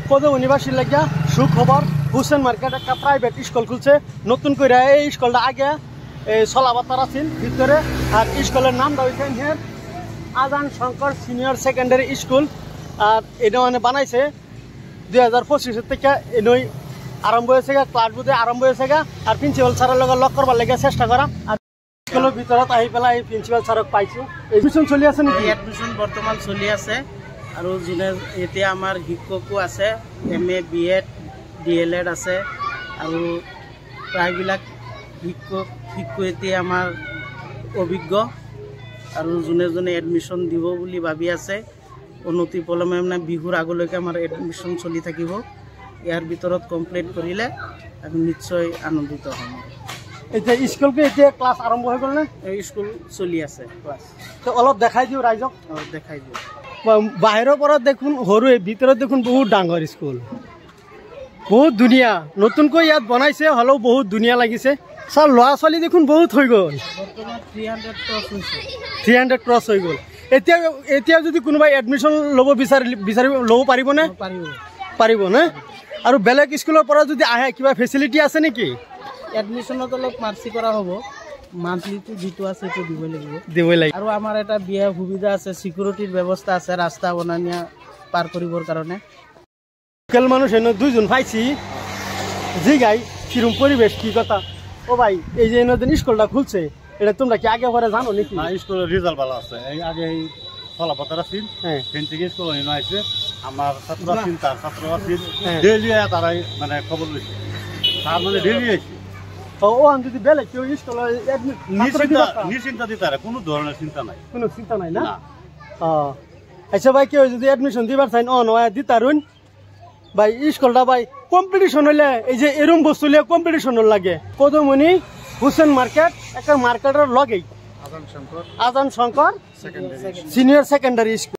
কদমনিবাসীর লাগিয়া সুখবর হুসেন মার্কেট একটা প্রাইভেট স্কুল খুলছে নতুন করে। এই স্কুলটা আগে সলাবাতার আছিল ভিতরে, আর স্কুলের নামটা হয়েছে Azan Shankar senior secondary school. আর এটা মানে বানাইছে 2025 থেকে এনেই আরম্ভ হয়েছে, ক্লাস বুধে আরম্ভ হয়েছে। আর প্রিন্সিপাল স্যারের লগে লক করবার লেগে চেষ্টা করা। আর স্কুলের ভিতৰত আহি পেলাই প্ৰিন্সিপাল স্যাৰক পাইছো। এডমিশন চলি আছে নাকি? এডমিশন বৰ্তমান চলি আছে। আৰু যোনে এতিয়া আমাৰ শিক্ষকো আছে, MA BEd DLEd আছে। আৰু প্ৰায়বিলাক শিক্ষয়িত্ৰী আমাৰ অভিজ্ঞ, আৰু যোনে যোনে এডমিশ্যন দিব বুলি ভাবি আছে অনতি পলমে মানে বিহুৰ আগলৈকে আমাৰ এডমিশ্যন চলি থাকিব। ইয়াৰ ভিতৰত কমপ্লিট কৰিলে আমি নিশ্চয় আনন্দিত হ'ম। এতিয়া স্কুলটো এতিয়া ক্লাছ আৰম্ভ হৈ গ'ল নে? স্কুল চলি আছে ক্লাছ। তো অলপ দেখাই দিওঁ ৰাইজক। দেখাই দিওঁ। বাহিৰৰ পৰা দেখোন সৰুৱে, ভিতৰত দেখোন বহুত ডাঙৰ স্কুল, বহুত ধুনীয়া। নতুনকৈ ইয়াত বনাইছে, হ'লেও বহুত ধুনীয়া লাগিছে। ছাৰ ল'ৰা ছোৱালী দেখোন বহুত হৈ গ'ল, বৰ্তমান 300 ক্ৰছ হৈ গ'ল। এতিয়া যদি কোনোবাই এডমিশ্যন ল'ব বিচাৰি ল'ব পাৰিবনে? পাৰিব নে? আৰু বেলেগ স্কুলৰ পৰা যদি আহে কিবা ফেচিলিটি আছে নেকি? এডমিশ্যনত অলপ মাৰ্চি কৰা হ'ব, মান্থলিটো যিটো আছে সেইটো দিবই লাগিব। আৰু আমাৰ এটা বিয়া সুবিধা আছে, চিকিউৰিটিৰ ব্যৱস্থা আছে, ৰাস্তা বনাই নিয়া পাৰ কৰিবৰ কাৰণে। লোকেল মানুষ এনে দুইজন পাইছি, জি গাই কিরম পরিবেশ কি কথা। ও ভাই, এই যে এনে স্কুলটা খুলছে, এটা তোমরা কি আগে পরে জানো নাকি? না, স্কুলের রেজাল্ট ভালো আছে। এই আগে এই ফলাফল আছিল, সেখান থেকে স্কুল আসছে আমার ছাত্র আছিল, তার ছাত্র আছিল, ডেইলি তারাই মানে খবর লইছে, তার মানে ডেইলি আসছে। ও যদি বেলে কেউ স্কুলে নিশ্চিন্তা দিতে পারে, কোনো ধরনের চিন্তা নাই, কোনো চিন্তা নাই না। আচ্ছা ভাই, কেউ যদি এডমিশন দিবার চাই নয় দিতারুন ভাই। স্কুলটা ভাই কম্পিটিশন হইলে এই যে এরম বস্তু লিয়ে কম্পিটিশন লাগে। কদমনি হুসেন মার্কেট একটা মার্কেটের লগেই Azan Shankar senior secondary school.